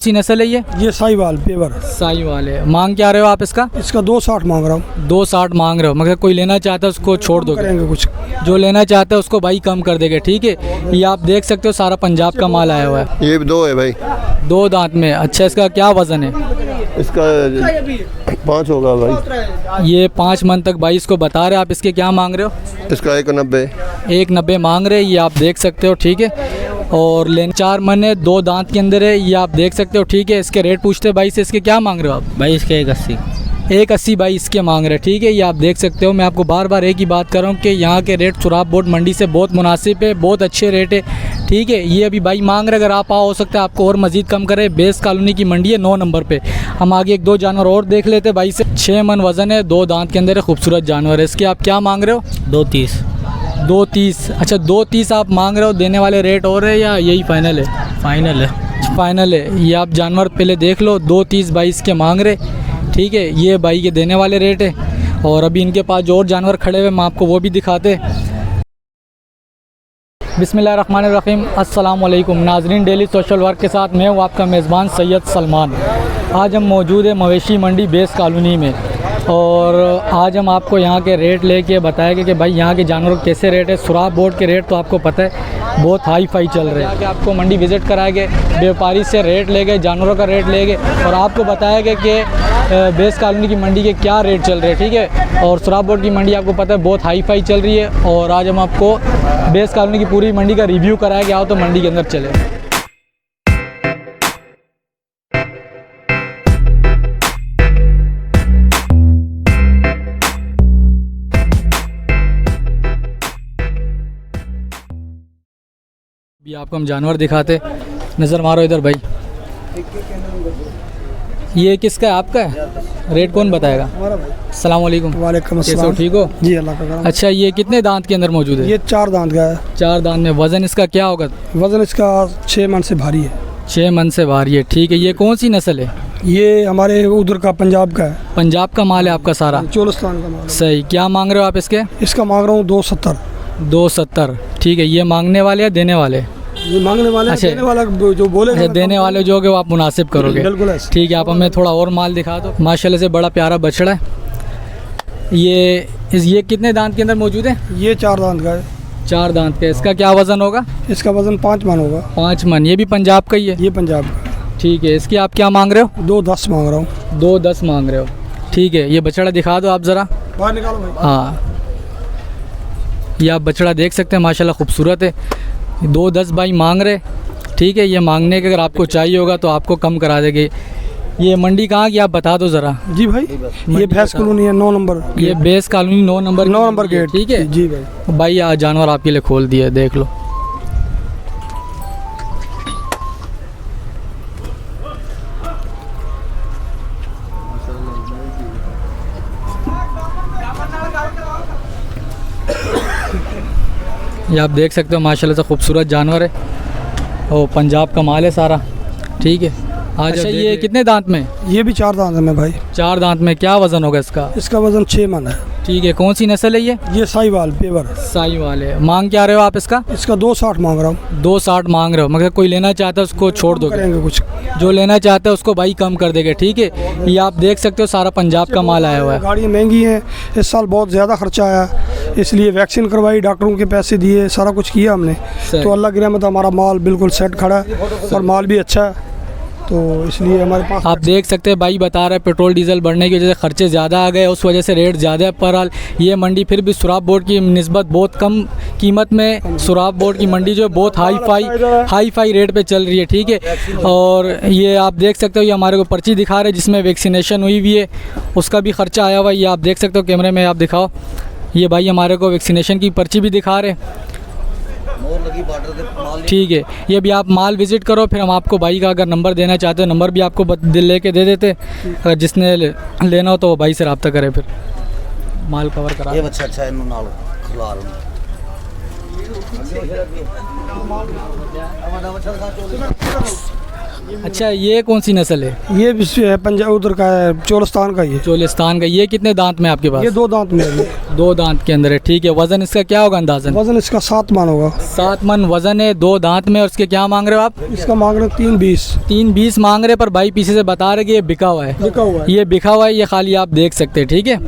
सी नस्ल है ये साहिवाल पेवर। साहिवाल है। मांग क्या रहे हो आप इसका? इसका 260 मांग रहा हूँ। 260 मांग रहे हो, मगर कोई लेना चाहता है उसको छोड़ दोगे? करेंगे कुछ। जो लेना चाहता है उसको भाई कम कर देंगे, ठीक है। ये आप देख सकते हो सारा पंजाब का माल आया हुआ है। ये दो है भाई, 2 दांत में। अच्छा, इसका क्या वज़न है? इसका 5 होगा भाई। ये 5 मन तक भाई इसको बता रहे। आप इसके क्या मांग रहे हो? इसका 190। 190 मांग रहे, ये आप देख सकते हो, ठीक है। और लेन 4 मन है, 2 दांत के अंदर है, ये आप देख सकते हो, ठीक है। इसके रेट पूछते हैं भाई से, इसके क्या मांग रहे हो आप? भाई इसके 180। 180 भाई इसके मांग रहे हैं, ठीक है। ये आप देख सकते हो। मैं आपको बार बार एक ही बात कर रहा हूँ कि यहाँ के रेट सुराब बोर्ड मंडी से बहुत मुनासिब है, बहुत अच्छे रेट है, ठीक है। ये अभी भाई मांग रहे, अगर आप आओ हो सकता है आपको और मज़ीद कम करे। बेस कॉलोनी की मंडी है 9 नंबर पे। हम आगे 1-2 जानवर और देख लेते भाई से। 6 मन वज़न है, 2 दांत के अंदर है, खूबसूरत जानवर है। इसके आप क्या मांग रहे हो? 230। 230। अच्छा, 230 आप मांग रहे हो। देने वाले रेट और है या यही फाइनल है? फाइनल है। फाइनल है। ये आप जानवर पहले देख लो। 230 भाई इसके मांग रहे, ठीक है। ये भाई के देने वाले रेट है। और अभी इनके पास जो और जानवर खड़े हुए मैं आपको वो भी दिखाते। बिस्मिल्लाहिर्रहमानिर्रहीम। अस्सलाम वालेकुम नाजरीन, डेली सोशल वर्क के साथ मैं हूँ आपका मेज़बान सैयद सलमान। आज हम मौजूद है मवेशी मंडी बेस कॉलोनी में, और आज हम आपको यहाँ के रेट लेके बताएंगे कि भाई यहाँ के जानवरों के कैसे रेट है। सुराब बोर्ड के रेट तो आपको पता है बहुत हाई फाई चल रहे हैं। आपको मंडी विज़िट कराएंगे, व्यापारी से रेट लेंगे, जानवरों का रेट लेंगे, और आपको बताएंगे कि बेस कॉलोनी की मंडी के क्या रेट चल रहे हैं, ठीक है। और सुराब बोर्ड की मंडी आपको पता है बहुत हाई फाई चल रही है। और आज हम आपको बेस कॉलोनी की पूरी मंडी का रिव्यू कराएंगे। आओ तो मंडी के अंदर चले। अभी आपको हम जानवर दिखाते, नज़र मारो इधर भाई। ये किसका है? आपका है? रेट कौन बताएगा? अस्सलाम वालेकुम। वालेकुम कैसे हो, अस्सलाम। ठीक हो? जी अल्लाह का करम। अच्छा, ये कितने दांत के अंदर मौजूद है? ये 4 दांत का है। 4 दांत में। वज़न इसका क्या होगा? वजन इसका 6 मन से भारी है। 6 मन से भारी है, ठीक है। ये कौन सी नस्ल है? ये हमारे उधर का पंजाब का है। पंजाब का माल है आपका सारा? चोलिस्तान का माल है। सही। क्या मांग रहे हो आप इसके? इसका मांग रहा हूँ 270। 270, ठीक है। ये मांगने वाले या देने वाले? ये मांगने वाले, अच्छा। देने वाला जो बोले। अच्छा, देने वाले जो होगे वो आप मुनासिब करोगे, बिल्कुल ऐसे। ठीक है। आप हमें थोड़ा और माल दिखा दो। माशाल्लाह से बड़ा प्यारा बछड़ा है। ये कितने दांत के अंदर मौजूद है? ये 4 दांत का है। 4 दांत का। इसका क्या वज़न होगा? इसका वजन 5 मन होगा। 5 मन। ये भी पंजाब का ही है? ये पंजाब का, ठीक है। इसकी आप क्या मांग रहे हो? 210 मांग रहा हूँ। 210 मांग रहे हो, ठीक है। ये बछड़ा दिखा दो आप ज़रा। बाहर निकालो भाई। हाँ, ये आप बछड़ा देख सकते हैं, माशाल्लाह खूबसूरत है। 210 भाई मांग रहे, ठीक है। ये मांगने के अगर आपको चाहिए होगा तो आपको कम करा देंगे। ये मंडी कहाँ की आप बता दो ज़रा। जी भाई, ये भैंस कॉलोनी है 9 नंबर। ये base colony 9 number 9 number gate, ठीक है। जी भाई। भाई आज जानवर आपके लिए खोल दिए, देख लो। ये आप देख सकते हो माशाल्लाह से खूबसूरत जानवर है, और पंजाब का माल है सारा, ठीक है। आज अच्छा, ये कितने दांत में? ये भी 4 दांत में भाई। 4 दांत में। क्या वज़न होगा इसका? इसका वजन 6 मन है, ठीक है। कौन सी नस्ल है ये? ये साहिवाल पेवर। साहिवाल है। मांग क्या रहे हो आप इसका? इसका 260 मांग रहा हूँ। 260 मांग रहे हो, मगर कोई लेना चाहता है उसको छोड़ दोगे? करेंगे कुछ। जो लेना चाहता है उसको भाई कम कर देंगे, ठीक है। ये आप देख सकते हो सारा पंजाब का माल आया हुआ है। गाड़ियाँ महंगी हैं, इस साल बहुत ज़्यादा खर्चा आया, इसलिए वैक्सीन करवाई, डॉक्टरों के पैसे दिए, सारा कुछ किया हमने। तो अल्लाह की रहमत हमारा माल बिल्कुल सेट खड़ा है, और माल भी अच्छा है, तो इसलिए हमारे पास। आप देख सकते हैं भाई बता रहे हैं पेट्रोल डीजल बढ़ने की वजह से खर्चे ज़्यादा आ गए, उस वजह से रेट ज़्यादा है। पर हाल ये मंडी फिर भी सुराब बोर्ड की निस्बत बहुत कम कीमत में, सुराब बोर्ड की मंडी जो है बहुत हाई फाई रेट पे चल रही है, ठीक है। और ये आप देख सकते हो, ये हमारे को पर्ची दिखा रहे हैं जिसमें वैक्सीनेशन हुई हुई है, उसका भी खर्चा आया हुआ है। ये आप देख सकते हो, कैमरे में आप दिखाओ। ये भाई हमारे को वैक्सीनेशन की पर्ची भी दिखा रहे हैं, ठीक है। ये भी आप माल विज़िट करो, फिर हम आपको भाई का अगर नंबर देना चाहते हो नंबर भी आपको लेके दे देते। अगर जिसने लेना हो तो वो भाई से रब्ता करे, फिर माल कवर करा। ये बच्चा अच्छा है, इन्होंने नाल खिला लो। अच्छा, ये कौन सी नस्ल है? ये भी है पंजाब उधर का है, चोलिस्तान का ये। चोलिस्तान का। ये कितने दांत में आपके पास? ये 2 दांत में है ये। 2 दांत के अंदर है, ठीक है। वज़न इसका क्या होगा अंदाज़न? वजन इसका 7 मन होगा। 7 मन वज़न है, 2 दांत में। और इसके क्या मांग रहे हो आप? इसका मांग रहे 320। 320 मांग रहे, पर भाई पीछे से बता रहे कि ये बिका हुआ है। लिखा हुआ है। ये बिका हुआ है, ये खाली आप देख सकते हैं, ठीक है।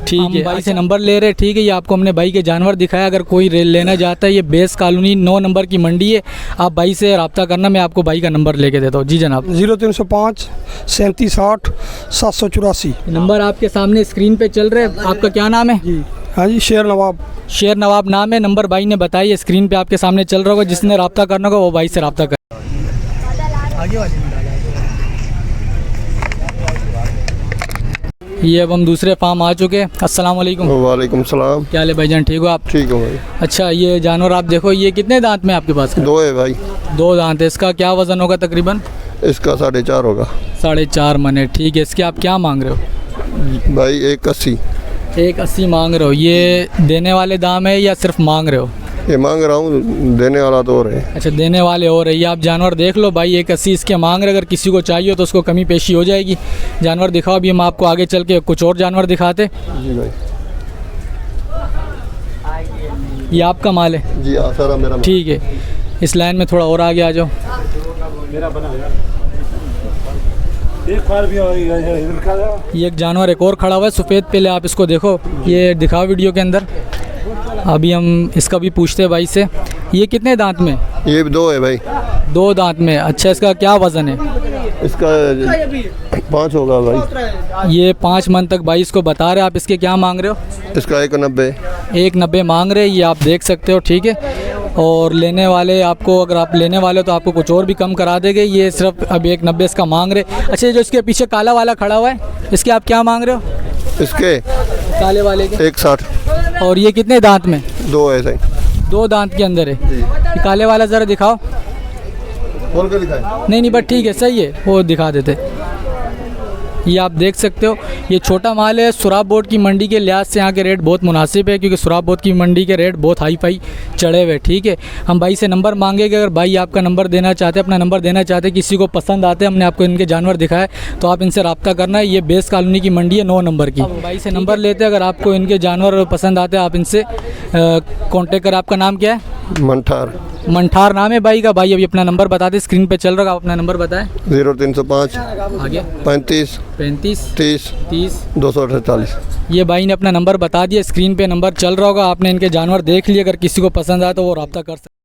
ठीक है, भाई से नंबर ले रहे, ठीक है। ये आपको हमने भाई के जानवर दिखाया। अगर कोई लेना चाहता है, ये बेस कॉलोनी 9 नंबर की मंडी है। आप भाई से रब्ता करना, मैं आपको भाई का नंबर लेके देता हूँ। जी जनाब। 0305 3760 784। नंबर आपके सामने स्क्रीन पे चल रहे हैं। आपका क्या नाम है? जी हाँ जी, शेर नवाब। शेर नवाब नाम है। नंबर भाई ने बताइए, स्क्रीन पे आपके सामने चल रहा होगा। जिसने रब्ता करना होगा वो भाई से रब्ता कर। ये अब हम दूसरे फार्म आ चुके हैं। अस्सलाम वालेकुम। वालेकुम सलाम। क्या हाल है भाईजान, ठीक हो आप? ठीक हो भाई। अच्छा, ये जानवर आप देखो, ये कितने दांत में आपके पास? 2 है भाई। 2 दांत है। इसका क्या वज़न होगा तकरीबन? इसका 4.5 होगा 4.5 मन है, ठीक है। इसके आप क्या मांग रहे हो? भाई। 180। 180 मांग रहे हो। ये देने वाले दाम है या सिर्फ मांग रहे हो? ये मांग रहा हूँ, देने वाला तो और है। अच्छा, देने वाले हो रहे। ये आप जानवर देख लो भाई, 180 इसके मांग रहे। अगर किसी को चाहिए तो उसको कमी पेशी हो जाएगी। जानवर दिखाओ, अभी हम आपको आगे चल के कुछ और जानवर दिखाते। जी भाई। ये आपका माल है? जी हाँ, सारा मेरा। ठीक है, इस लाइन में थोड़ा और आगे आ जाओ। ये एक जानवर एक और खड़ा हुआ है सफ़ेद, पहले आप इसको देखो, ये दिखाओ वीडियो के अंदर। अभी हम इसका भी पूछते हैं भाई से। ये कितने दांत में? ये भी 2 है भाई। 2 दांत में। अच्छा, इसका क्या वज़न है? इसका 5 होगा भाई। ये 5 मन तक भाई इसको बता रहे। आप इसके क्या मांग रहे हो? इसका 190। 190 मांग रहे, ये आप देख सकते हो, ठीक है। और लेने वाले आपको, अगर आप लेने वाले हो तो आपको कुछ और भी कम करा देंगे। ये सिर्फ अब 190 इसका मांग रहे। अच्छा, ये जो इसके पीछे काला वाला खड़ा हुआ है, इसके आप क्या मांग रहे हो? इसके काले वाले के 160। और ये कितने दांत में? 2 है सही। 2 दांत के अंदर है। ये काले वाला ज़रा दिखाओ। खोल के दिखाए। नहीं बट ठीक है, सही है, वो दिखा देते। ये आप देख सकते हो, ये छोटा माल है। सुराब बोर्ड की मंडी के लिहाज से यहाँ के रेट बहुत मुनासिब है, क्योंकि सुराब बोर्ड की मंडी के रेट बहुत हाई फाई चढ़े हुए, ठीक है। हम भाई से नंबर मांगेंगे। अगर भाई आपका नंबर देना चाहते हैं, अपना नंबर देना चाहते हैं, किसी को पसंद आते हैं, हमने आपको इनके जानवर दिखाए, तो आप इनसे रब्ता करना है। ये बेस कॉलोनी की मंडी है, 9 नंबर की। भाई से नंबर लेते हैं, अगर आपको इनके जानवर पसंद आते हैं आप इनसे कॉन्टेक्ट करें। आपका नाम क्या है? मंठार। मंठार नाम है भाई का। भाई अभी अपना नंबर बता दें, स्क्रीन पे चल रहा है, आप अपना नंबर बताएं। 0305 आगे 35 35 30 30। 248। ये भाई ने अपना नंबर बता दिया, स्क्रीन पे नंबर चल रहा होगा। आपने इनके जानवर देख लिए, अगर किसी को पसंद आए तो वो रब्ता कर सकते।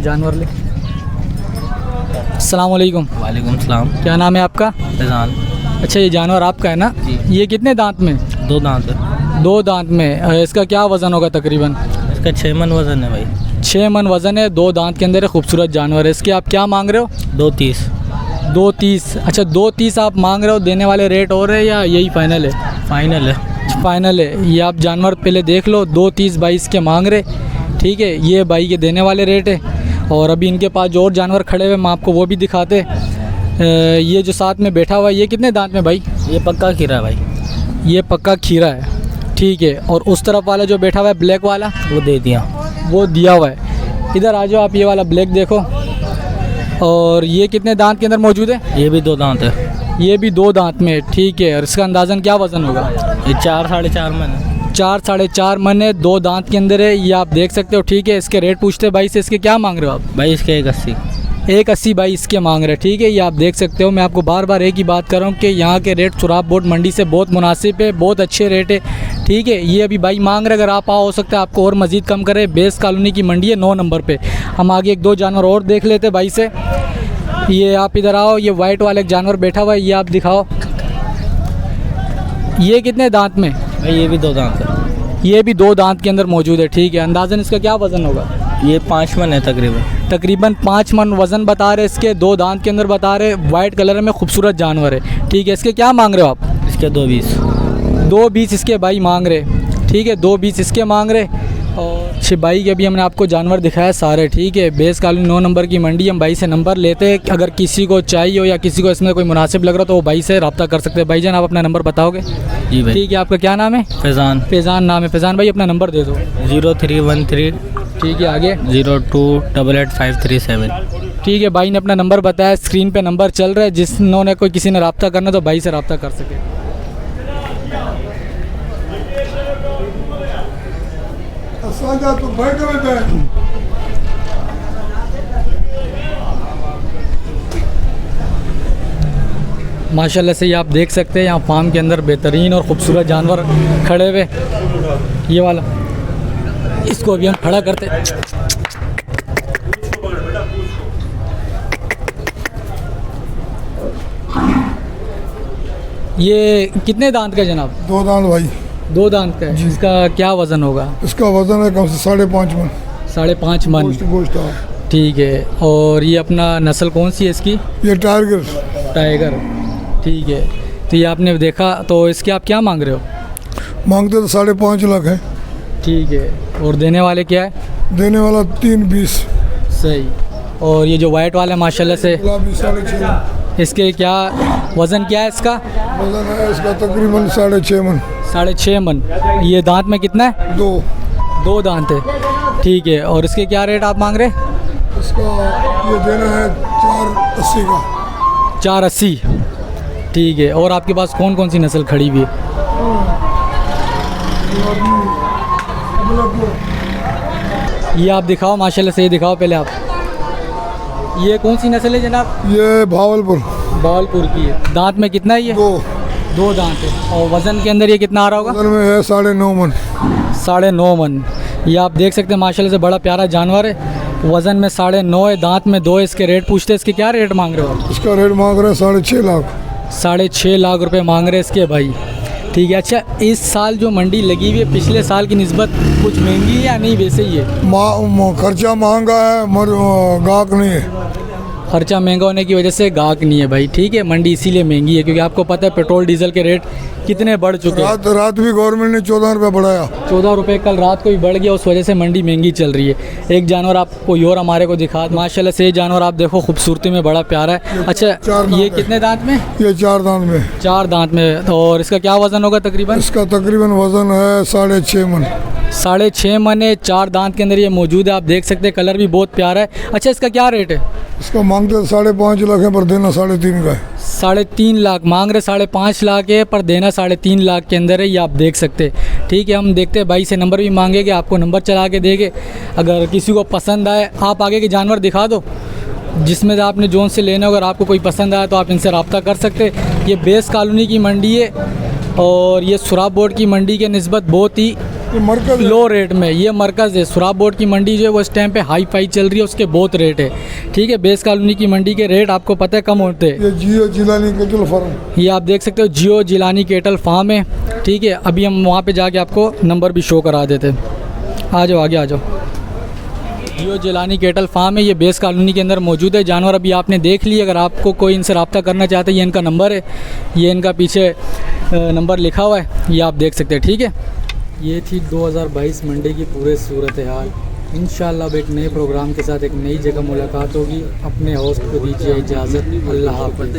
जानवर ले। अस्सलाम वालेकुम। वालेकुम सलाम। क्या नाम है आपका? फैज़ान। अच्छा, ये जानवर आपका है ना? जी। ये कितने दांत में? 2 दांत है। 2 दांत में। इसका क्या वज़न होगा तकरीबन? इसका 6 मन वज़न है भाई। 6 मन वज़न है, 2 दांत के अंदर है, खूबसूरत जानवर है। इसके आप क्या मांग रहे हो? 230। 230। अच्छा, 230 आप मांग रहे हो। देने वाले रेट और है या यही फाइनल है? फाइनल है। फाइनल है। ये आप जानवर पहले देख लो, 230 भाई इसके मांग रहे, ठीक है। ये भाई के देने वाले रेट है। और अभी इनके पास जो और जानवर खड़े हुए, हम आपको वो भी दिखाते। ये जो साथ में बैठा हुआ है, ये कितने दांत में भाई? ये पक्का खीरा है भाई। ये पक्का खीरा है, ठीक है। और उस तरफ वाला जो बैठा हुआ है ब्लैक वाला, वो दे दिया। वो दिया हुआ है। इधर आ जाओ आप, ये वाला ब्लैक देखो। और ये कितने दांत के अंदर मौजूद है? ये भी 2 दांत है। ये भी 2 दांत में, ठीक है। और इसका अंदाज़न क्या वज़न होगा? ये 4 साढ़े 4 मन है। 4 साढ़े 4 मन है, 2 दांत के अंदर है। ये आप देख सकते हो, ठीक है। इसके रेट पूछते भाई से, इसके क्या मांग रहे हो आप? भाई इसके 180। 180 भाई इसके मांग रहे, ठीक है। ये आप देख सकते हो। मैं आपको बार बार एक ही बात कर रहा हूँ कि यहाँ के रेट सुराब बोर्ड मंडी से बहुत मुनासिब है, बहुत अच्छे रेट है, ठीक है। ये अभी भाई मांग रहे, अगर आप आओ हो सकता है आपको और मज़ीद कम करे। बेस कॉलोनी की मंडी है, 9 नंबर पे। हम आगे 1-2 जानवर और देख लेते भाई से। ये आप इधर आओ, ये वाइट वाला एक जानवर बैठा हुआ है, ये आप दिखाओ। ये कितने दांत में? भाई ये भी 2 दांत है। ये भी 2 दांत के अंदर मौजूद है, ठीक है। अंदाज़न इसका क्या वज़न होगा? ये 5 मन है तकरीबन 5 मन वज़न बता रहे इसके, 2 दांत के अंदर बता रहे। वाइट कलर में खूबसूरत जानवर है, ठीक है। इसके क्या मांग रहे हो आप? इसके 220। 2.20 इसके भाई मांग रहे, ठीक है, 2.20 इसके मांग रहे। और भाई के अभी हमने आपको जानवर दिखाया सारे, ठीक है। बेस कॉलोनी 9 नंबर की मंडी, हम भाई से नंबर लेते हैं। अगर किसी को चाहिए हो या किसी को इसमें कोई मुनासिब लग रहा तो वो भाई से रब्ता कर सकते हैं। भाईजान आप अपना नंबर बताओगे? जी भाई। ठीक है, आपका क्या नाम है? फैज़ान। फैज़ान नाम है। फैज़ान भाई अपना नंबर दे दो। 0313 ठीक है, आगे 02888537। ठीक है, भाई ने अपना नंबर बताया, स्क्रीन पे नंबर चल रहा है। जिन्होंने कोई किसी ने रब्ता करना तो भाई से रब्ता कर सके। माशाल्लाह से ये आप देख सकते हैं यहाँ फार्म के अंदर बेहतरीन और ख़ूबसूरत जानवर खड़े हुए। ये वाला, इसको अभी हम खड़ा करते हैं। ये कितने दांत का है जनाब? 2 दांत भाई। 2 दांत का है। इसका क्या वज़न होगा? इसका वजन है कम से 5.5 मन। 5.5 मन। गोश्त है। ठीक है। और ये अपना नस्ल कौन सी है इसकी? ये टाइगर। टाइगर, ठीक है। तो ये आपने देखा, तो इसके आप क्या मांग रहे हो? मांगते तो 5.5 लाख है। ठीक है। और देने वाले क्या है? देने वाला 3.20। सही। और ये जो वाइट वाला है माशाल्लाह से, 6.5। इसके क्या वज़न क्या है इसका? वजन है इसका तकरीबन 6.5 मन। 6.5 मन। ये दांत में कितना है? 2 दांत है। ठीक है। और इसके क्या रेट आप मांग रहे? इसका ये देना है 4.80 का। 4.80। ठीक है। और आपके पास कौन कौन सी नस्ल खड़ी हुई है? ये आप दिखाओ, माशाल्लाह से ये दिखाओ पहले आप। ये कौन सी नस्ल है जनाब? ये भावलपुर। भावलपुर की है। दांत में कितना है ये? 2 दांत है। और वज़न के अंदर ये कितना आ रहा होगा? वजन में है 9.5 मन। 9.5 मन। ये आप देख सकते हैं माशाल्लाह से बड़ा प्यारा जानवर है। वज़न में 9.5 है, दांत में 2 है। इसके रेट पूछते हैं, इसके क्या रेट मांग रहे हो आप? इसका रेट मांग रहे हैं 6.5 लाख। 6.5 लाख रुपए मांग रहे हैं इसके भाई। ठीक है। अच्छा, इस साल जो मंडी लगी हुई है पिछले साल की निस्बत कुछ महंगी है या नहीं वैसे ही है? खर्चा महंगा है मगर गाहक नहीं है। खर्चा महंगा होने की वजह से गाहक नहीं है भाई। ठीक है, मंडी इसीलिए महंगी है क्योंकि आपको पता है पेट्रोल डीजल के रेट कितने बढ़ चुके हैं। रात भी गवर्नमेंट ने 14 रुपये बढ़ाया। 14 रुपये कल रात को भी बढ़ गया, उस वजह से मंडी महंगी चल रही है। एक जानवर आपको और हमारे को दिखा, माशाल्लाह से ये जानवर आप देखो खूबसूरती में बड़ा प्यारा है। अच्छा, ये कितने दांत में? ये 4 दांत में। 4 दांत में। और इसका क्या वज़न होगा तकरीबन? इसका तकरीबन वज़न है 6.5 मन। 6.5 मन है। 4 दांत के अंदर ये मौजूद है। आप देख सकते हैं कलर भी बहुत प्यारा है। अच्छा, इसका क्या रेट है? इसका मांगते 5.5 लाख है पर देना 3.5 का है। 3.5 लाख मांग रहे, 5.5 लाख है पर देना 3.5 लाख के अंदर है। ये आप देख सकते हैं। ठीक है, हम देखते हैं भाई से नंबर भी मांगेंगे, आपको नंबर चला के देंगे। अगर किसी को पसंद आए, आप आगे के जानवर दिखा दो जिसमें से आपने जोन से लेना। अगर आपको कोई पसंद आया तो आप इनसे रब्ता कर सकते हैं। ये बेस कॉलोनी की मंडी है और ये सुराब बोर्ड की मंडी के निस्बत बहुत ही लो रेट में ये मरकज़ है। सुराब बोर्ड की मंडी जो है वो इस टाइम पे हाई फाई चल रही है, उसके बहुत रेट है। ठीक है, बेस कॉलोनी की मंडी के रेट आपको पता है कम होते हैं। ये जियो जिलानी केटल फार्म, ये आप देख सकते हो जियो जिलानी केटल फार्म है। ठीक है, अभी हम वहाँ पे जाके आपको नंबर भी शो करा देते हैं। आ जाओ आगे आ जाओ। जियो जिलानी केटल फार्म है, ये बेस कॉलोनी के अंदर मौजूद है। जानवर अभी आपने देख लिए। अगर आपको कोई इनसे रब्ता करना चाहते हैं, ये इनका नंबर है, ये इनका पीछे नंबर लिखा हुआ है, ये आप देख सकते हैं। ठीक है, ये थी 2022 मंडी की पूरे सूरत हाल। इंशाअल्लाह अब एक नए प्रोग्राम के साथ एक नई जगह मुलाकात होगी। अपने होस्ट को दीजिए इजाज़त। अल्लाह हाफ़िज़।